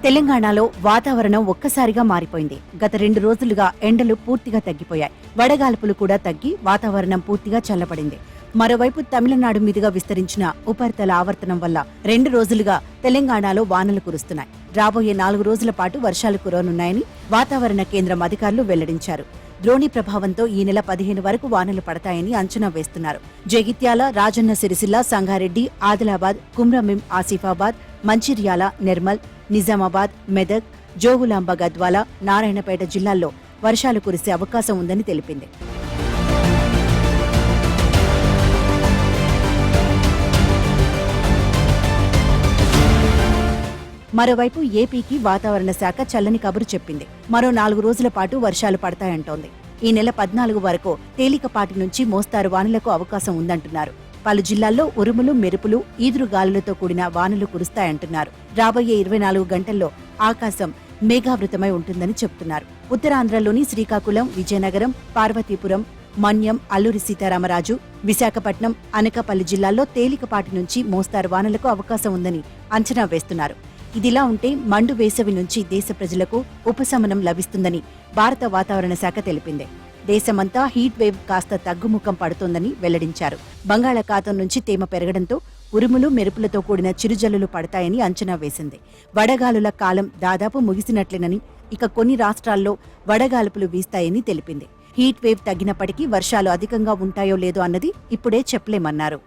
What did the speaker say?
తెలంగాణలో వాతావరణం ఒక్కసారిగా మారిపోయింది. గత 2 రోజులుగా ఎండలు పూర్తిగా తగ్గిపోయాయి. వడగాల్పులు కూడా తగ్గి వాతావరణం పూర్తిగా చల్లబడింది. మరోవైపు తమిళనాడు మీదుగా విస్తరించిన ఉపరితల ఆవర్తనం వల్ల 2 రోజులుగా తెలంగాణలో వానలు కురుస్తున్నాయి. రాబోయే 4 రోజుల పాటు వర్షాలు కురవనున్నాయని వాతావరణ కేంద్రం అధికారులు వెల్లడించారు. ద్రోణి ప్రభావంతో ఈ నెల 15 వరకు వానలు పడతాయని అంచనా వేస్తున్నారు. జగిత్యాల, రాజన్న సిరిసిల్ల, సంగారెడ్డి, ఆదిలాబాద్, కుమ్రంభీం, ఆసిఫాబాద్, మంచిర్యాల, నిర్మల్, నిజామాబాద్, మెదక్, జోగులాంబ, గద్వాల, నారాయణపేట జిల్లాల్లో వర్షాలు కురిసే అవకాశం ఉందని తెలిపింది. మరోవైపు ఏపీకి వాతావరణ శాఖ చల్లని కబురు చెప్పింది. మరో 4 రోజుల పాటు వర్షాలు పడతాయంటోంది. ఈ నెల 14 వరకు తేలికపాటి నుంచి మోస్తారు వానలకు అవకాశం ఉందంటున్నారు. పలు జిల్లాల్లో ఉరుములు, మెరుపులు, ఈదురుగాలులతో కూడిన వానలు కురుస్తాయంటున్నారు. రాబోయే 24 గంటల్లో ఆకాశం మేఘావృతమై ఉంటుందని చెబుతున్నారు. ఉత్తరాంధ్రలోని శ్రీకాకుళం, విజయనగరం, పార్వతీపురం, మన్యం, అల్లూరి సీతారామరాజు, విశాఖపట్నం, అనకాపల్లి జిల్లాల్లో తేలికపాటి నుంచి మోస్తారు వానలకు అవకాశం ఉందని అంచనా వేస్తున్నారు. ఇదిలా ఉంటే మండు వేసవి నుంచి దేశ ప్రజలకు ఉపశమనం లభిస్తుందని భారత వాతావరణ శాఖ తెలిపింది. దేశమంతా హీట్ వేవ్ కాస్త తగ్గుముఖం పడుతోందని వెల్లడించారు. బంగాళాఖాతం నుంచి తేమ పెరగడంతో ఉరుములు, మెరుపులతో కూడిన చిరుజల్లులు పడతాయని అంచనా వేసింది. వడగాలుల కాలం దాదాపు ముగిసినట్లేనని, ఇక కొన్ని రాష్ట్రాల్లో వడగాలుపులు వీస్తాయని తెలిపింది. హీట్ వేవ్ తగ్గినప్పటికీ వర్షాలు అధికంగా ఉంటాయో లేదో అన్నది ఇప్పుడే చెప్పలేమన్నారు.